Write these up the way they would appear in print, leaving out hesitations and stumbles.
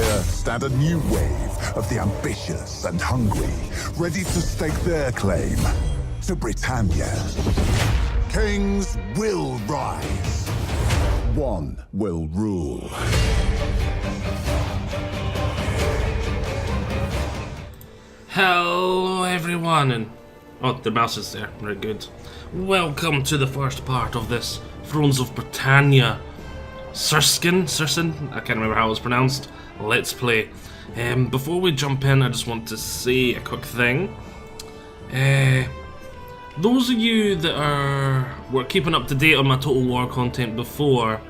Earth stand a new wave of the ambitious and hungry, ready to stake their claim to Britannia. Kings will rise. One will rule. Hello everyone, and oh, the mouse is there. Very good. Welcome to the first part of this Thrones of Britannia Sursin, I can't remember how it was pronounced, let's play. Before we jump in, I just want to say a quick thing. Those of you that were keeping up to date on my Total War content before,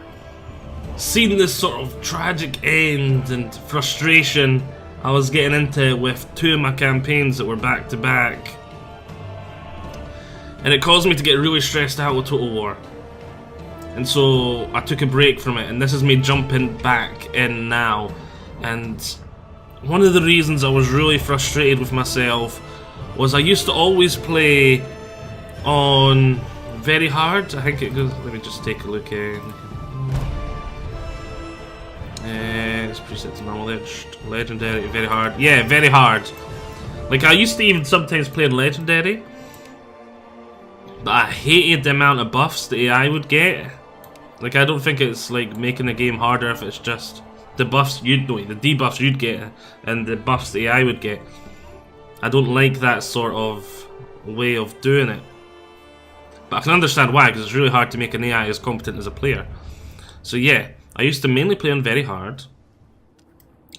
seen this sort of tragic end and frustration I was getting into with two of my campaigns that were back to back, and it caused me to get really stressed out with Total War, and so I took a break from it, and this is me jumping back in now. And one of the reasons I was really frustrated with myself was I used to always play on very hard. I think it goes, let me just take a look at it's preset to normal, legendary, very hard. Yeah, very hard. Like, I used to even sometimes play on legendary, but I hated the amount of buffs the AI would get. Like, I don't think it's like making the game harder if it's just the buffs the debuffs you'd get and the buffs the AI would get. I don't like that sort of way of doing it. But I can understand why, because it's really hard to make an AI as competent as a player. So yeah, I used to mainly play on very hard,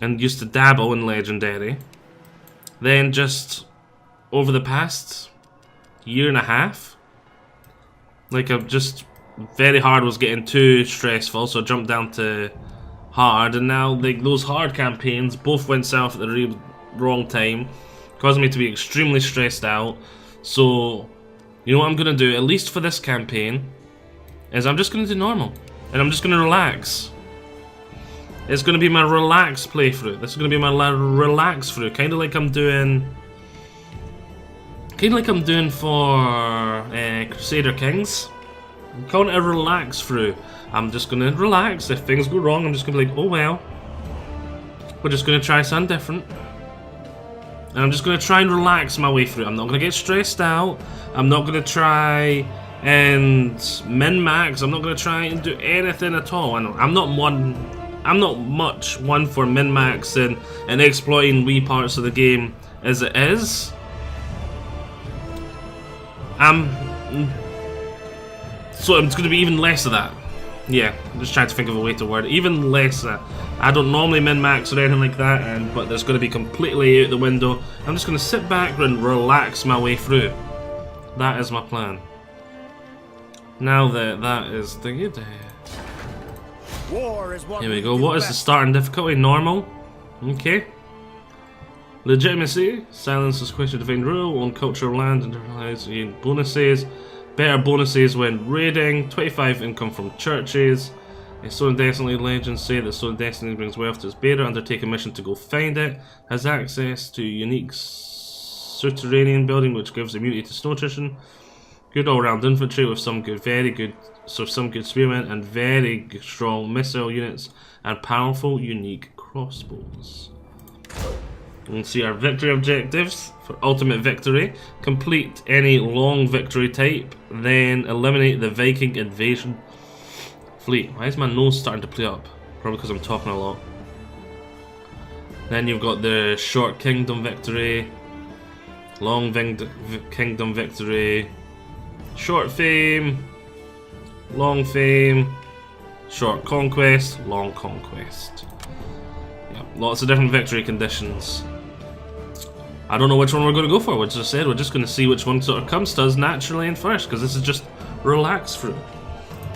and used to dabble in legendary. Then just over the past year and a half, like, I've just very hard was getting too stressful, so I jumped down to hard, and now like those hard campaigns both went south at the wrong time, causing me to be extremely stressed out. So you know what I'm gonna do, at least for this campaign, is I'm just gonna do normal, and I'm just gonna relax. It's gonna be my relax playthrough. This is gonna be my relax through, kind of like I'm doing for Crusader Kings. I'm calling it a relax through. I'm just gonna relax. If things go wrong, I'm just gonna be like, oh well, we're just gonna try something different, and I'm just gonna try and relax my way through. I'm not gonna get stressed out. I'm not gonna try and min-max. I'm not gonna try and do anything at all. And I'm not much one for min-maxing and exploiting wee parts of the game as it is. So it's going to be even less of that. Yeah, I'm just trying to think of a way to word it. Even less of that. I don't normally min-max or anything like that, but it's going to be completely out the window. I'm just going to sit back and relax my way through. That is my plan. Now that is the good. Here we go. What is the starting difficulty? Normal. Okay. Legitimacy. Silence is question defined rule on cultural land and bonuses. Better bonuses when raiding. 25 income from churches. A Stone Destiny legends say that Stone Destiny brings wealth to its bearer. Undertake a mission to go find it. Has access to unique subterranean building which gives immunity to snow attrition. Good all-round infantry with some good, some good spearmen and very strong missile units and powerful, unique crossbows. You can see our victory objectives for ultimate victory. Complete any long victory type, then eliminate the Viking invasion fleet. Why is my nose starting to play up? Probably because I'm talking a lot. Then you've got the short kingdom victory, long kingdom victory, short fame, long fame, short conquest, long conquest. Yeah, lots of different victory conditions. I don't know which one we're going to go for. We just said we're just going to see which one sort of comes to us naturally and first, because this is just relax through.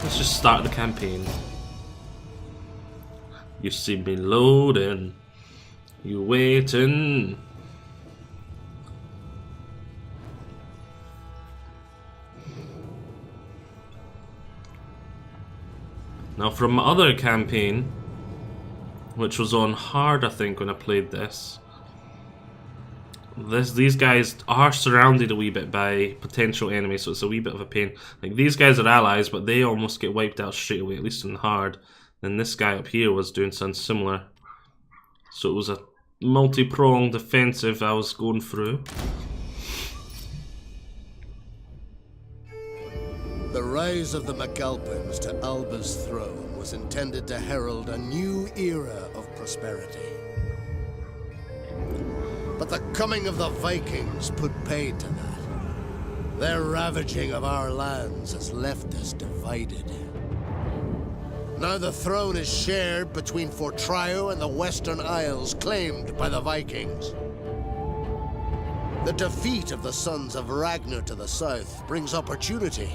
Let's just start the campaign. You see me loading. You waiting. Now from my other campaign, which was on hard I think when I played this, these guys are surrounded a wee bit by potential enemies, so it's a wee bit of a pain. Like, these guys are allies, but they almost get wiped out straight away, at least in hard. Then this guy up here was doing something similar. So it was a multi-pronged offensive I was going through. The rise of the MacAlpins to Alba's throne was intended to herald a new era of prosperity. But the coming of the Vikings put paid to that. Their ravaging of our lands has left us divided. Now the throne is shared between Fortrio and the Western Isles claimed by the Vikings. The defeat of the sons of Ragnar to the south brings opportunity.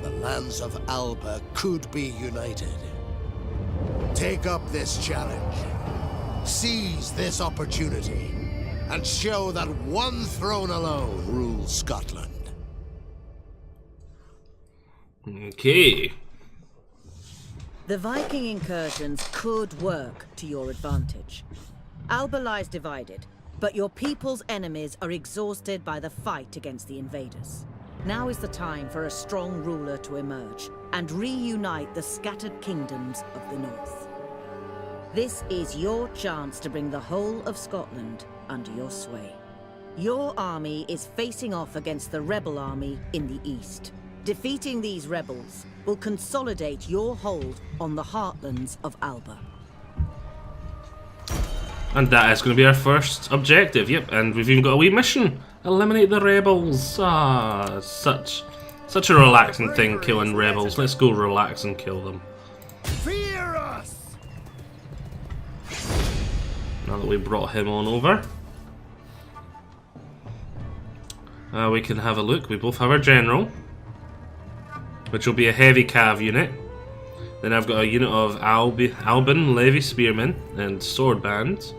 The lands of Alba could be united. Take up this challenge. Seize this opportunity. And show that one throne alone rules Scotland. Okay. The Viking incursions could work to your advantage. Alba lies divided, but your people's enemies are exhausted by the fight against the invaders. Now is the time for a strong ruler to emerge and reunite the scattered kingdoms of the north. This is your chance to bring the whole of Scotland under your sway. Your army is facing off against the rebel army in the east. Defeating these rebels will consolidate your hold on the heartlands of Alba. And that is going to be our first objective, yep, and we've even got a wee mission. Eliminate the rebels. Ah, such a relaxing thing, killing rebels. Let's go relax and kill them. Fear us! Now that we brought him on over. We can have a look. We both have our general, which will be a heavy cav unit. Then I've got a unit of Alban Levy Spearmen and Sword Bands.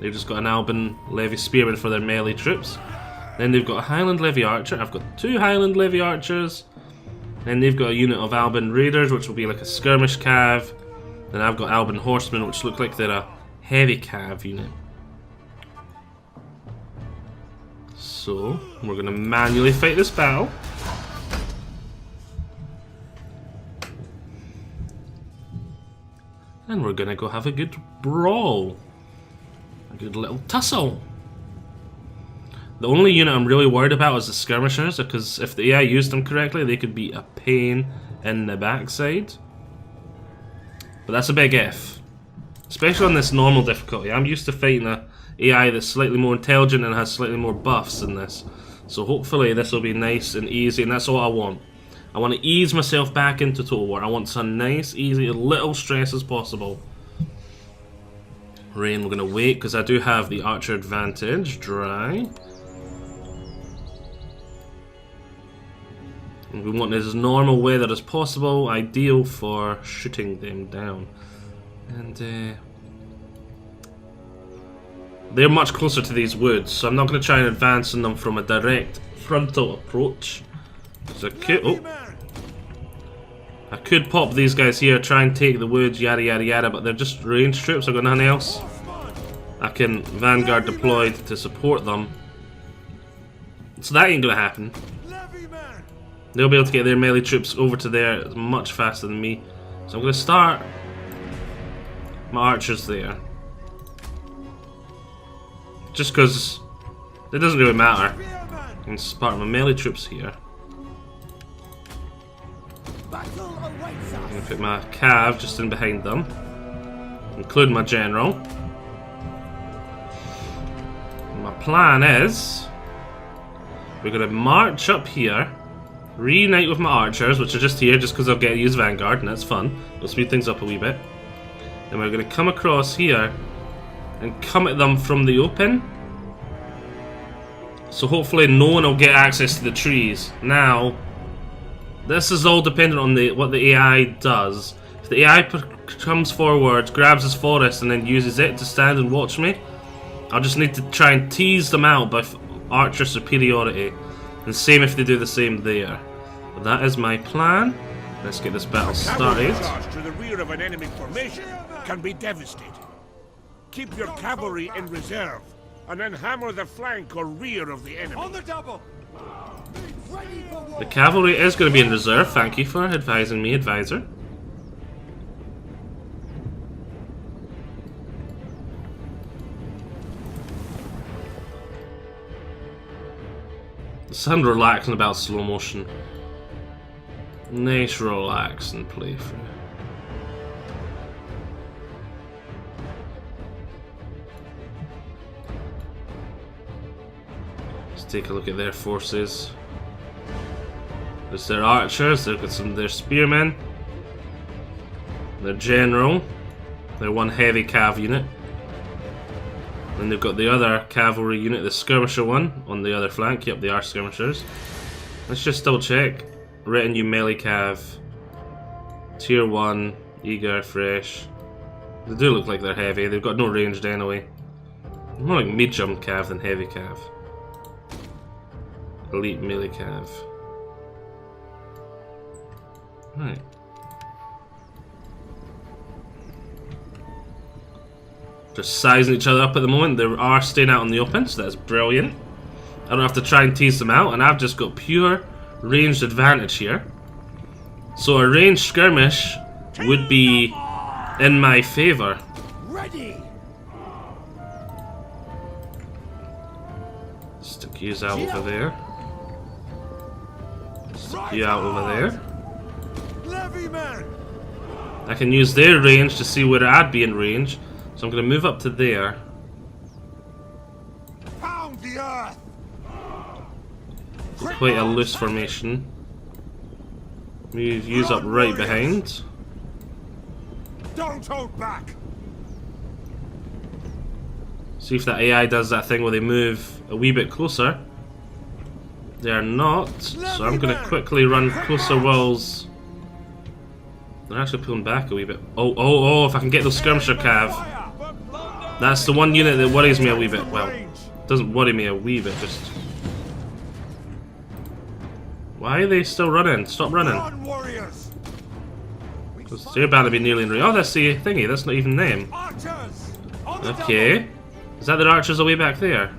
They've just got an Alban Levy Spearmen for their melee troops. Then they've got a Highland Levy Archer. I've got 2 Highland Levy Archers. Then they've got a unit of Alban Raiders, which will be like a skirmish cav. Then I've got Alban Horsemen, which look like they're a heavy cav unit. So, we're going to manually fight this battle. And we're going to go have a good brawl. A good little tussle. The only unit I'm really worried about is the skirmishers, because if the AI used them correctly, they could be a pain in the backside. But that's a big if. Especially on this normal difficulty. I'm used to fighting a AI that's slightly more intelligent and has slightly more buffs than this. So hopefully this will be nice and easy, and that's all I want. I want to ease myself back into Total War. I want some nice, easy, little stress as possible. Rain, we're going to wait, because I do have the archer advantage. Dry. And we want as normal weather as possible, ideal for shooting them down. And they're much closer to these woods, so I'm not going to try and advance on them from a direct frontal approach. So I could pop these guys here, try and take the woods, yada yada yada, but they're just ranged troops, I've got nothing else. I can Vanguard deployed to support them. So that ain't going to happen. They'll be able to get their melee troops over to there much faster than me. So I'm going to start my archers there. Just because it doesn't really matter. I can start my melee troops here. I'm going to put my cav just in behind them. Include my general. My plan is we're going to march up here. Reunite with my archers, which are just here just because I'll get to use Vanguard, and that's fun. We'll speed things up a wee bit. Then we're going to come across here and come at them from the open. So hopefully no one will get access to the trees. Now, this is all dependent on what the AI does. If the AI comes forward, grabs his forest, and then uses it to stand and watch me, I'll just need to try and tease them out by archer superiority. And same if they do the same there. But that is my plan. Let's get this battle started. To the rear of an enemy formation can be devastating. Keep your cavalry in reserve, and then hammer the flank or rear of the enemy. On the double. The cavalry is going to be in reserve. Thank you for advising me, advisor. Sound relaxing about slow motion. Nice relaxing playthrough. Let's take a look at their forces. There's their archers, they've got their spearmen, their general, their one heavy cav unit. Then they've got the other cavalry unit, the skirmisher one, on the other flank. Yep, they are skirmishers. Let's just double check. Retinue melee cav. Tier 1, eager, fresh. They do look like they're heavy, they've got no ranged anyway. More like medium cav than heavy cav. Elite melee cav. Right. Just sizing each other up at the moment. They are staying out in the open, so that's brilliant. I don't have to try and tease them out, and I've just got pure ranged advantage here. So a ranged skirmish would be in my favour. Ready. Stick you out over there. Stick you out over there. I can use their range to see where I'd be in range. So I'm going to move up to there. Pound the earth. Quite a loose formation. Move yous up right behind. Don't hold back. See if that AI does that thing where they move a wee bit closer. They are not. So I'm going to quickly run closer walls. They're actually pulling back a wee bit. Oh, if I can get those skirmisher cav. That's the one unit that worries me a wee bit. Well, doesn't worry me a wee bit, just... Why are they still running? Stop running. Because they're about to be nearly in range. Oh, that's the thingy. That's not even them. Okay. Is that their archers away back there?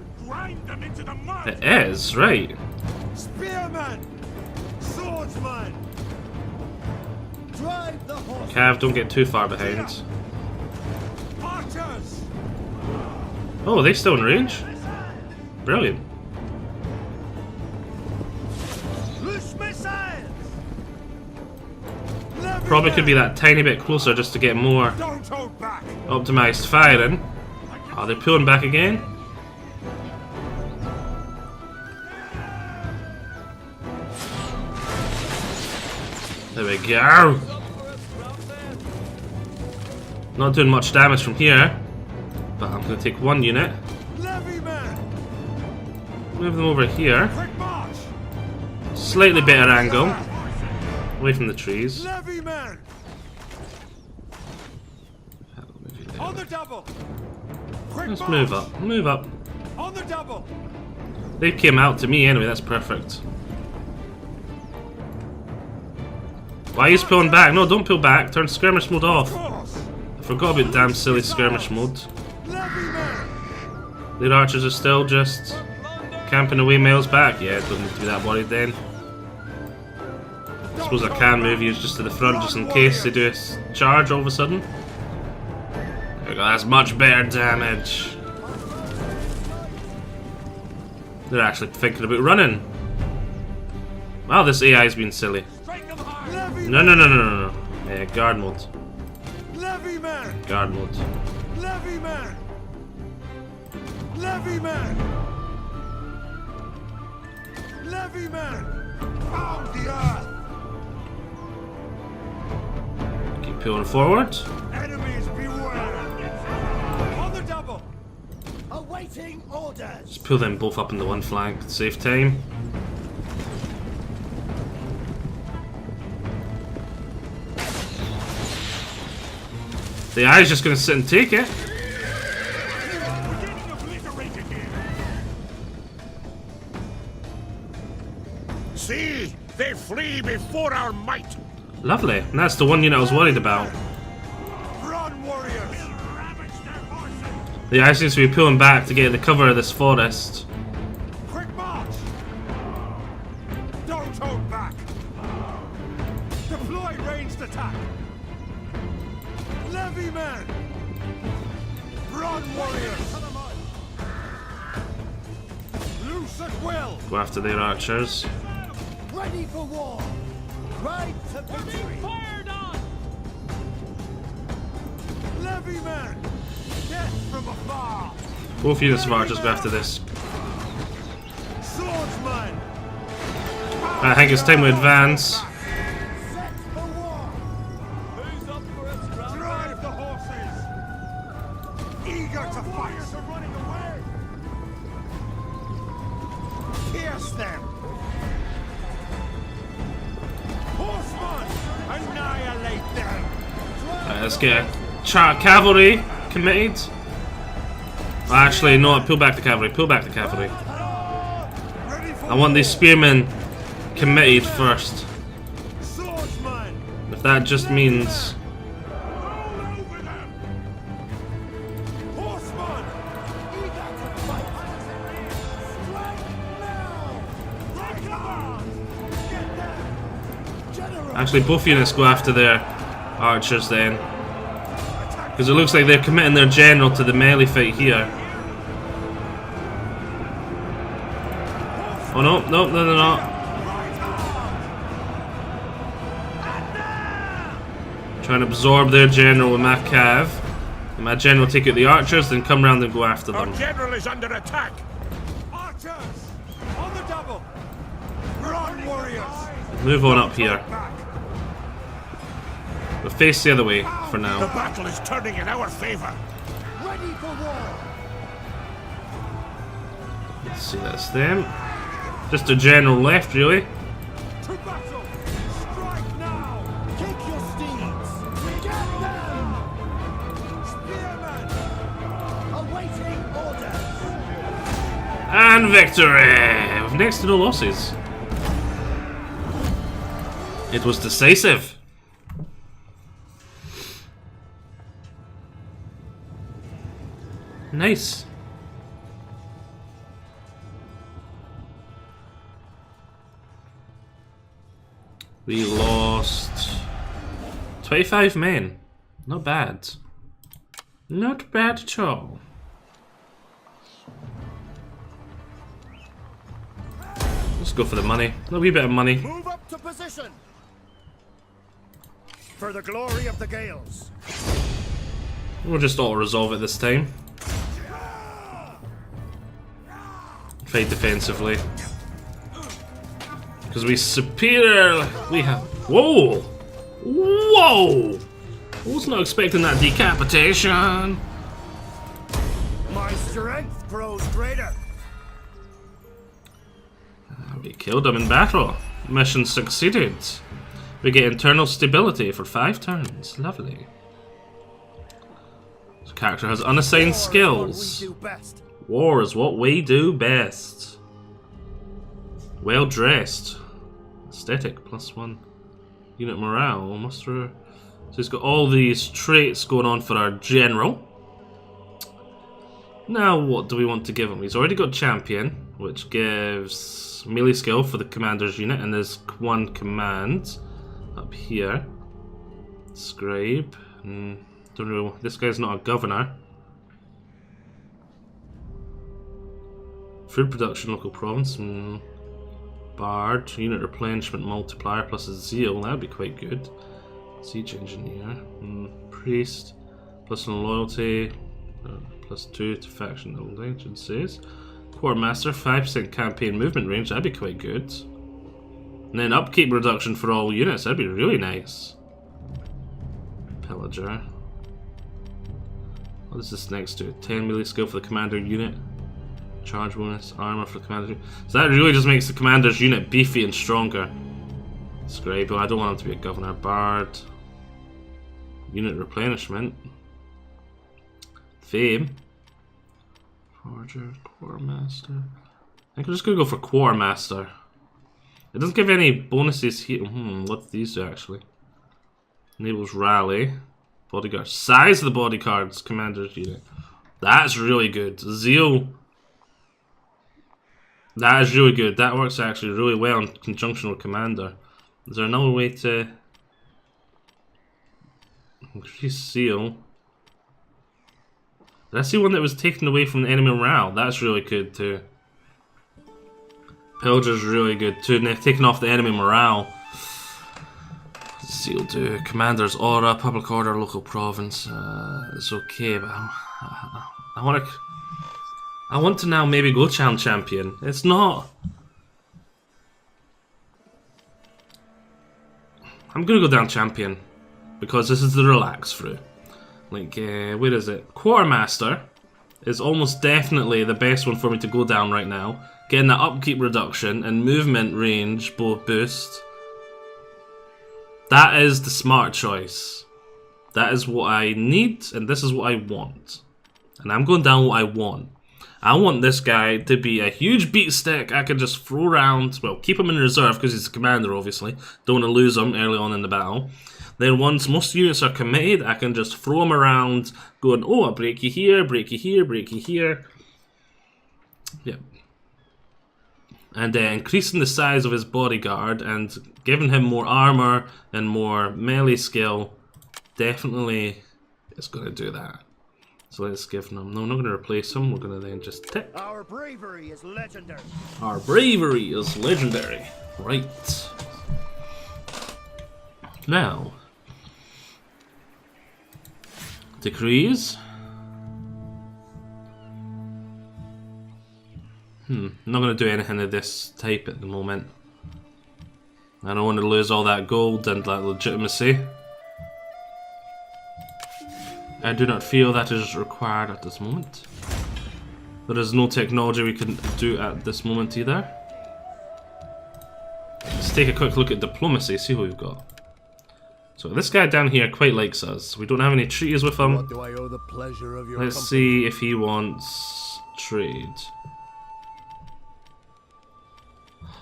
It is, right. Spearman, swordsman. Drive the horse. Cav, don't get too far behind. Archers. Oh, are they still in range? Brilliant. Loose missiles. Probably could be that tiny bit closer just to get more Don't hold back. optimized firing. Oh, they're pulling back again? There we go. Not doing much damage from here, but I'm going to take one unit, move them over here, slightly better angle, away from the trees. On the double. Let's move up, move up. On the double. They came out to me anyway, that's perfect. Why are you pulling back? No, don't pull back, turn skirmish mode off. I forgot about damn silly skirmish mode. Their archers are still just camping away miles back. Yeah, it doesn't need to be that worried then. I suppose I can move you just to the front just in case they do a charge all of a sudden. There we go, that's much better damage. They're actually thinking about running. Wow, this AI's been silly. No. Yeah, guard mode. Guard mode. Keep pulling forward. Enemies beware. On the double. Awaiting orders. Just pull them both up into one flank. Save time. The eye's just gonna sit and take it. See, they flee before our might. Lovely. And that's the one unit I was worried about. Run, warriors. The eye seems to be pulling back to get the cover of this forest. Quick march. Don't hold back. Deploy ranged attack. Levy man. Run, warriors. Loose Go after their archers. Ready for war. Ride to victory. Fired on. Levy men. Death from afar. Both units of archers go after this. Swordsman. I think it's time to advance. Set for war. Who's up for a scrap? Drive the horses. Eager to fight. Are running away. Pierce them. Horsemen. Annihilate them. Right, let's get cavalry committed. Actually, no, pull back the cavalry. Pull back the cavalry. I want these spearmen committed first. Swordsman. If that just means Horseman. Eager to fight. Strike now. Right on. Get them. General. actually both units go after their archers then, because it looks like they're committing their general to the melee fight here. Oh no, no, no, they're not. Trying to absorb their general with my cav. And my general will take out the archers, then come round and go after Our them. general is under attack. Archers on the double. Run, warriors. Move on up here. We'll face the other way for The now. battle is turning in our favor. Ready for war. Let's see, that's them. Just a general left, really. To battle. Strike now. Kick your steeds. Get them. Spearmen. Awaiting orders. And victory! With next to no losses. It was decisive. Nice. We lost 25 men. Not bad. Not bad at all. Let's go for the money. A wee bit of money. Move up to position. For the glory of the Gales. We'll just auto-resolve it this time. Fight defensively. Because we have... Whoa! Whoa! I was not expecting that decapitation. My strength grows greater. We killed him in battle. Mission succeeded. We get internal stability for 5 turns. Lovely. This character has unassigned skills. What we do best. War is what we do best. Well dressed. Aesthetic +1. Unit morale. Muster. So he's got all these traits going on for our general. Now what do we want to give him? He's already got champion, which gives melee skill for the commander's unit, and there's one command up here. Scribe. Don't know. This guy's not a governor. Food production, local province. Bard, unit replenishment multiplier plus a zeal. That'd be quite good. Siege engineer. Priest, personal loyalty, +2 to faction allegiances. Quartermaster, 5% campaign movement range. That'd be quite good. And then upkeep reduction for all units. That'd be really nice. Pillager. What is this next to? 10 melee skill for the commander unit. Charge bonus, armor for the commander. So that really just makes the commander's unit beefy and stronger. Scribe, well, I don't want him to be a governor. Bard. Unit replenishment. Fame. Forger, Quartermaster. I think I'm just gonna go for Quartermaster. It doesn't give any bonuses here. What do these do actually? Enables rally. Bodyguard. Size of the bodyguard's commander's unit. That's really good. Zeal. That is really good. That works actually really well in conjunction with commander. Is there another way to increase zeal? Did I see one that was taken away from the enemy morale? That's really good too. Pillager's really good too, and they've taken off the enemy morale. Seal do. Commander's aura, public order, local province. It's okay, but I want to now maybe go champion. It's not. I'm gonna go down champion because this is the Relaxthough. Like, where is it? Quartermaster is almost definitely the best one for me to go down right now. Getting that upkeep reduction and movement range both boost. That is the smart choice. That is what I need, and this is what I want. And I'm going down what I want. I want this guy to be a huge beat stick I can just throw around. Well, keep him in reserve because he's the commander, obviously. Don't want to lose him early on in the battle. Then once most units are committed, I can just throw him around, going, oh, I'll break you here, break you here, break you here. Yep. And increasing the size of his bodyguard and giving him more armor and more melee skill definitely is going to do that. So let's give him. No, we're not going to replace him. We're going to then just tick. Our bravery is legendary. Our bravery is legendary. Right. Now, decrees. I'm not going to do anything of this type at the moment. I don't want to lose all that gold and that legitimacy. I do not feel that is required at this moment. There is no technology we can do at this moment either. Let's take a quick look at diplomacy, see what we've got. So this guy down here quite likes us. We don't have any treaties with him. What do I owe the pleasure of your Let's company? see if he wants trade.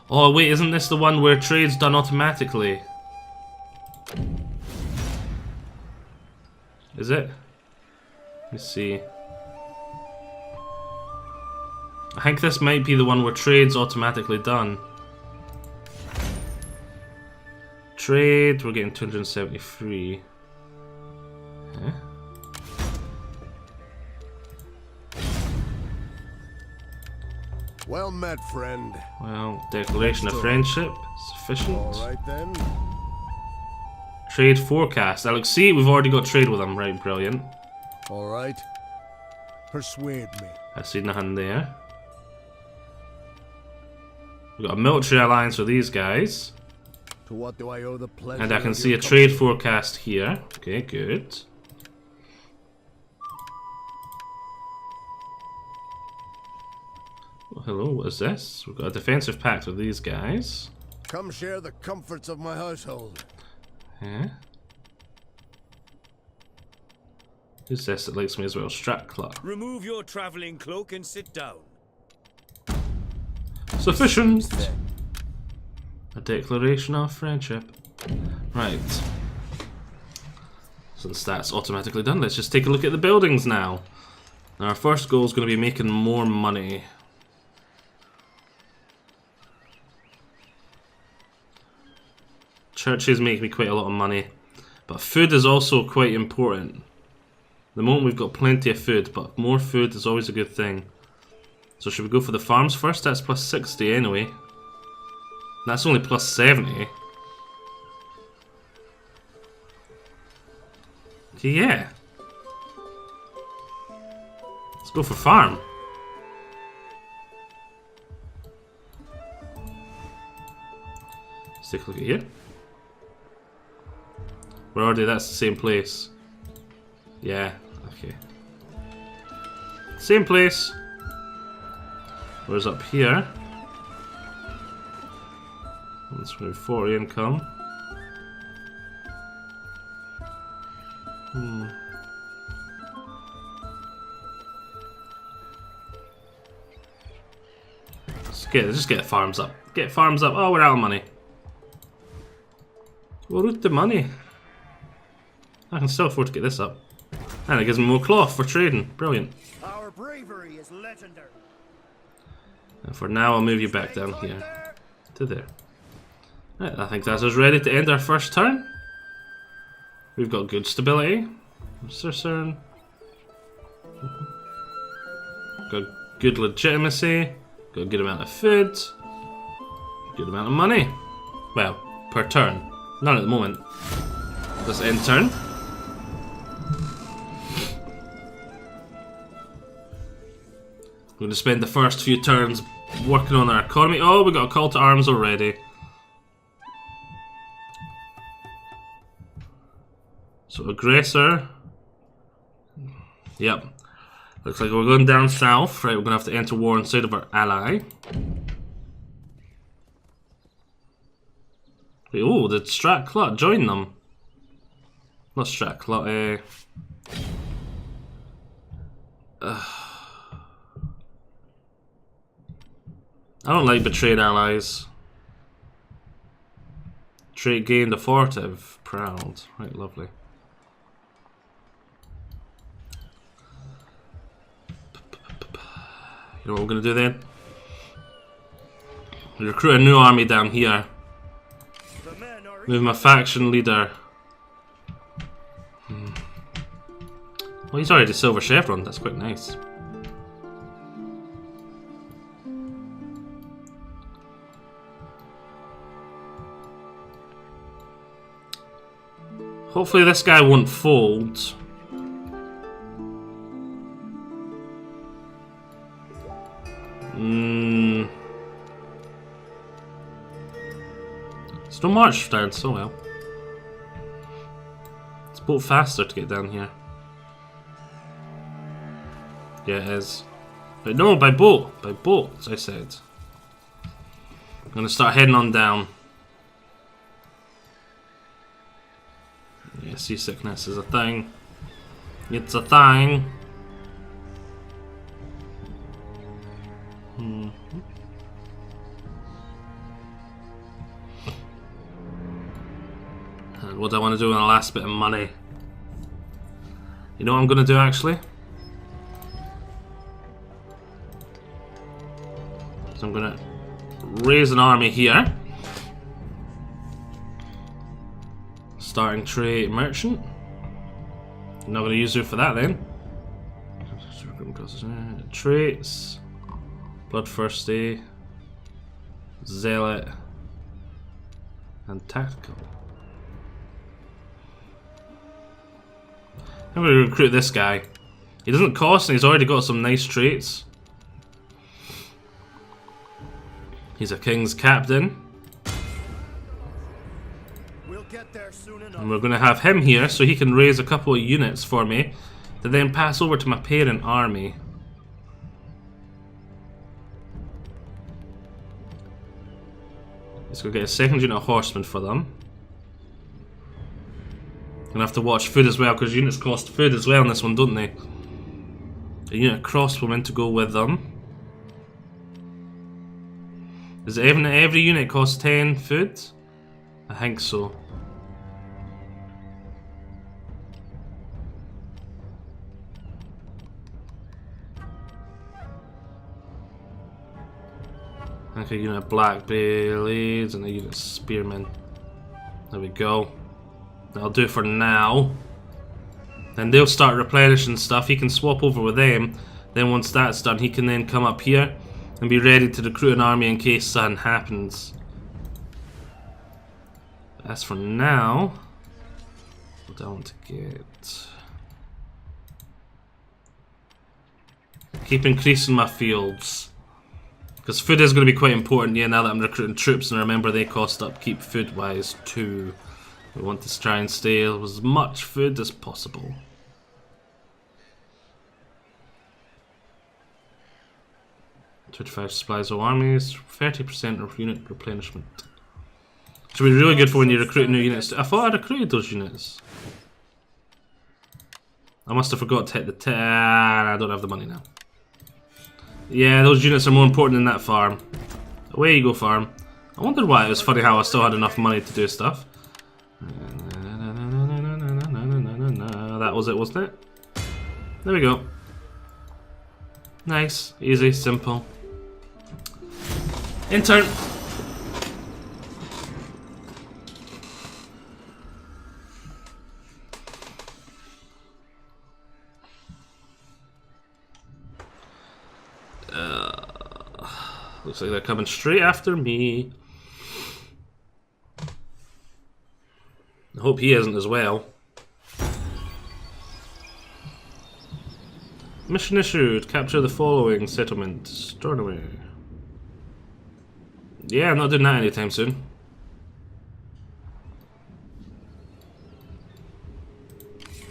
Oh wait, isn't this the one where trade's done automatically? Is it? Let's see. I think this might be the one where trade's automatically done. Trade, we're getting 273. Huh? Well met, friend. Well, declaration of friendship, sufficient. All right then. Trade forecast. Alex, see, we've already got trade with him. Right, brilliant. All right. Persuade me. I see nothing there. We've got a military alliance with these guys. To what do I owe the pleasure? And I can of see your a company? trade forecast here. Okay, good. Oh, hello, what is this? We've got a defensive pact with these guys. Come share the comforts of my household. Yeah. Who's this that likes me as well? Stratclar. Remove your traveling cloak and sit down. Sufficient! A declaration of friendship. Right. Since that's automatically done, let's just take a look at the buildings now. Now our first goal is going to be making more money. Churches make me quite a lot of money. But food is also quite important. The moment we've got plenty of food, but more food is always a good thing. So should we go for the farms first? That's plus 60 anyway. That's only plus 70. Okay, yeah. Let's go for farm. Let's take a look at here. We're already, that's the same place. Yeah, okay. Same place. Whereas up here, let's move 40 income. Just get farms up. Get farms up. Oh, we're out of money. We're out of money. I can still afford to get this up. And it gives me more cloth for trading. Brilliant. Our bravery is legendary. And for now, I'll move you back down here. To there. Right, I think that's us ready to end our first turn. We've got good stability. Mr. CERN. Got good legitimacy. Got a good amount of food. Good amount of money. Well, per turn. None at the moment. This end turn. We're going to spend the first few turns working on our economy. Oh, we got a call to arms already. So aggressor. Yep. Looks like we're going down south. Right, we're going to have to enter war inside of our ally. Oh, did Stratclut join them? Not Stratclut, I don't like betrayed allies. Trait gained authoritative. Proud. Right, lovely. You know what we're going to do then? Recruit a new army down here. Move my faction leader. Well, he's already silver chevron. That's quite nice. Hopefully this guy won't fold. It's no march down so well. It's boat faster to get down here. Yeah, it is. But no, by boat. By boat, as I said. I'm gonna start heading on down. Yeah, seasickness is a thing. It's a thing. And what do I want to do on the last bit of money? You know what I'm going to do actually? So I'm going to raise an army here. Starting trade merchant. I'm not going to use you for that then. Traits. Bloodthirsty. Zealot. And tactical. I'm going to recruit this guy. He doesn't cost and he's already got some nice traits. He's a king's captain. And we're going to have him here so he can raise a couple of units for me to then pass over to my parent army. Let's go get a second unit of horsemen for them. Gonna have to watch food as well because units cost food as well in this one, don't they? A unit of crossbowmen to go with them. Is it every unit costs 10 food? I think so. I think a unit of black blades and a unit of spearmen. There we go. That'll do for now. Then they'll start replenishing stuff. He can swap over with them. Then once that's done, he can then come up here and be ready to recruit an army in case something happens. As for now, what do I want to get? Keep increasing my fields. Because food is going to be quite important, yeah, now that I'm recruiting troops, and remember they cost upkeep food-wise too. We want to try and steal as much food as possible. "25 supplies of armies, 30% of unit replenishment." Should be really good for when you recruit new units. I thought I recruited those units. I must have forgot to hit the I don't have the money now. Yeah, those units are more important than that farm. Away you go, farm. I wondered why it was funny how I still had enough money to do stuff. That was it, wasn't it? There we go. Nice, easy, simple. In turn. Looks like they're coming straight after me. hope he isn't as well. Mission issued. Capture the following settlement. Astronomy. Yeah, I'm not doing that anytime soon.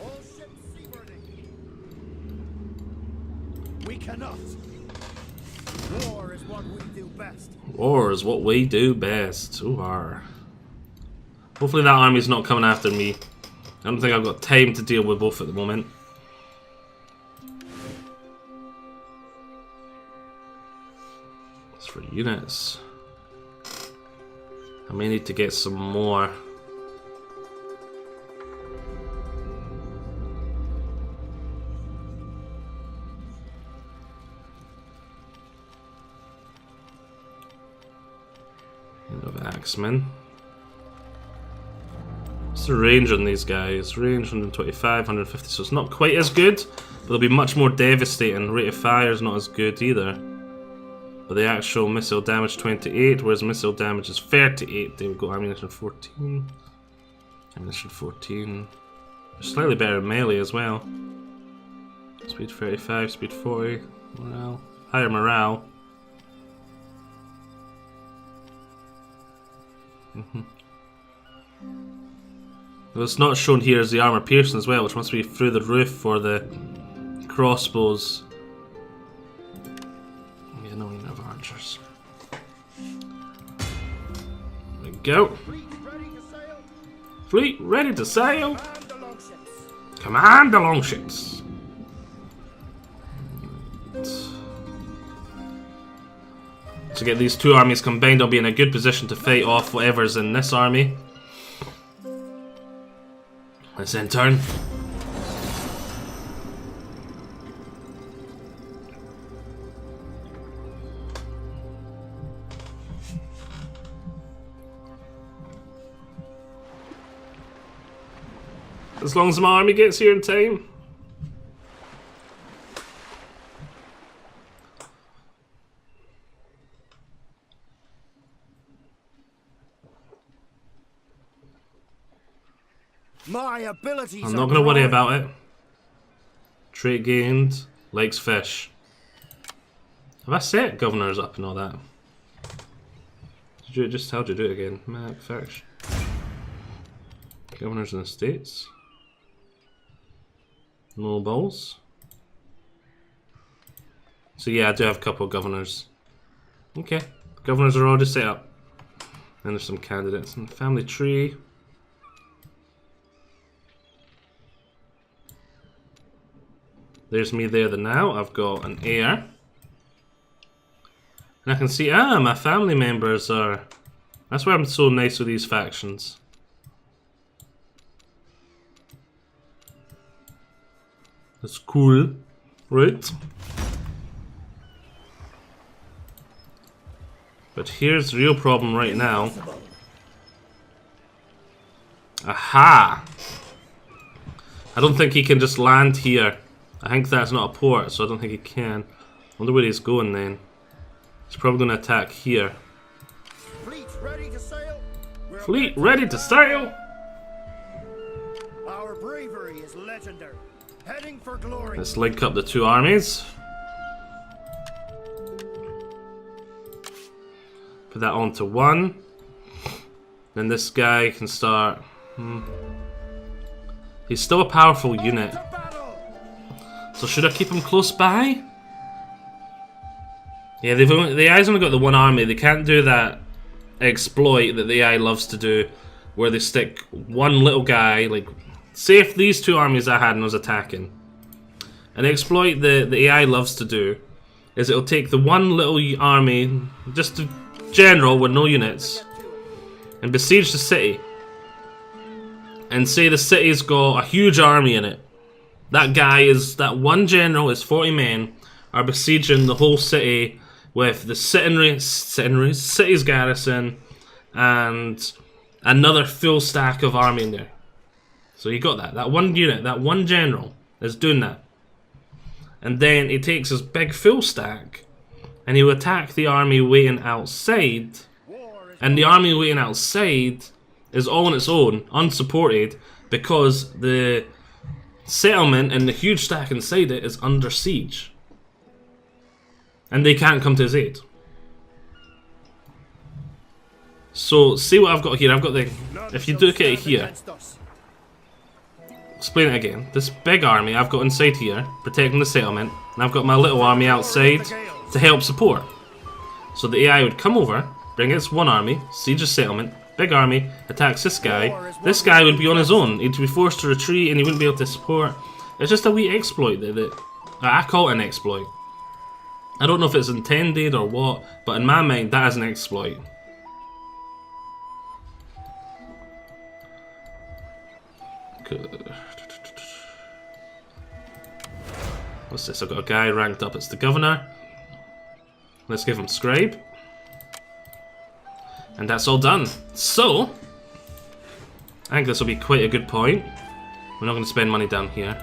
All ships seaworthy. We cannot. War is what we do best. War is what we do best. Ooh, hopefully that army's not coming after me. I don't think I've got time to deal with both at the moment. As for units, I may need to get some more. Of axemen. What's the range on these guys? Range 125, 150, so it's not quite as good, but they'll be much more devastating. Rate of fire is not as good either. But the actual missile damage 28, whereas missile damage is 38. They've got ammunition 14. Ammunition 14. They're slightly better in melee as well. Speed 35, speed 40. Morale. Higher morale. What's not shown here is the armor piercing as well, which must be through the roof for the crossbows. Yeah, no, you have archers. There we go. Fleet ready to sail. Command the longships. To get these two armies combined, I'll be in a good position to fight off whatever's in this army. Let's end turn. As long as my army gets here in time. My abilities I'm not going to worry about it. Trait gained, likes fish. Have I set governors up and all that? Did you just how'd you do it again? Map, faction. Governors in the States. Nobles. So yeah, I do have a couple of governors. Okay, governors are already set up. And there's some candidates in the family tree. There's me there now. I've got an heir. And I can see, my family members are... That's why I'm so nice with these factions. That's cool, right? But here's the real problem right now. Aha! I don't think he can just land here. I think that's not a port, so I don't think he can. I wonder where he's going then. He's probably going to attack here. Fleet ready to sail. Fleet ready to sail! Our bravery is legendary. Heading for glory. Let's link up the two armies. Put that onto one. Then this guy can start... He's still a powerful unit. So should I keep him close by? Yeah, the AI's only got the one army. They can't do that exploit that the AI loves to do, where they stick one little guy, like, say if these two armies I had and was attacking. An exploit the AI loves to do is it'll take the one little army, just a general with no units, and besiege the city. And say the city's got a huge army in it. That one general is 40 men are besieging the whole city with the city's garrison and another full stack of army in there. So you got that. That one unit, that one general is doing that. And then he takes his big full stack and he will attack the army waiting outside. And the army waiting outside is all on its own, unsupported, because the settlement and the huge stack inside it is under siege. And they can't come to his aid. So, see what I've got here. I've got the... If you look at it here... Explain it again. This big army I've got inside here, protecting the settlement, and I've got my little army outside to help support. So the AI would come over, bring its one army, siege a settlement, big army, attacks this guy. This guy would be on his own. He'd be forced to retreat and he wouldn't be able to support. It's just a wee exploit that I call it an exploit. I don't know if it's intended or what, but in my mind that is an exploit. Good. What's this? I've got a guy ranked up as the governor. Let's give him scribe. And that's all done. So, I think this will be quite a good point. We're not going to spend money down here.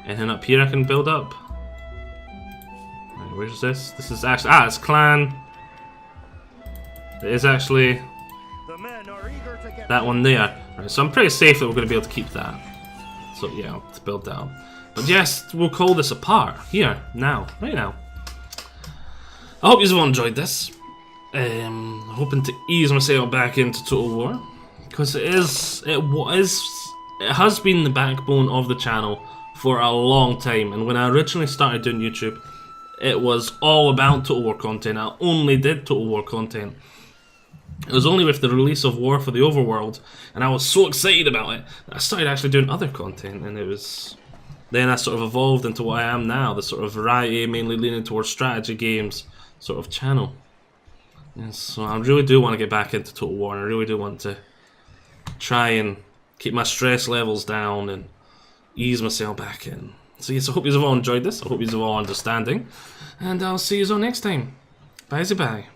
Anything up here I can build up? Right, where's this? This is actually... Ah, it's clan. It is actually that one there. Right, so I'm pretty safe that we're going to be able to keep that. So yeah, to build that up. But yes, we'll call this a part. Here, now, right now. I hope you all enjoyed this. Hoping to ease myself back into Total War. Because it has been the backbone of the channel for a long time. And when I originally started doing YouTube, it was all about Total War content. I only did Total War content. It was only with the release of War for the Overworld, and I was so excited about it, that I started actually doing other content, and it was... Then I sort of evolved into what I am now, the sort of variety, mainly leaning towards strategy games sort of channel. And so I really do want to get back into Total War, and I really do want to try and keep my stress levels down and ease myself back in. So yes, I hope you all enjoyed this, I hope you all understanding, and I'll see you all next time. Bye-bye.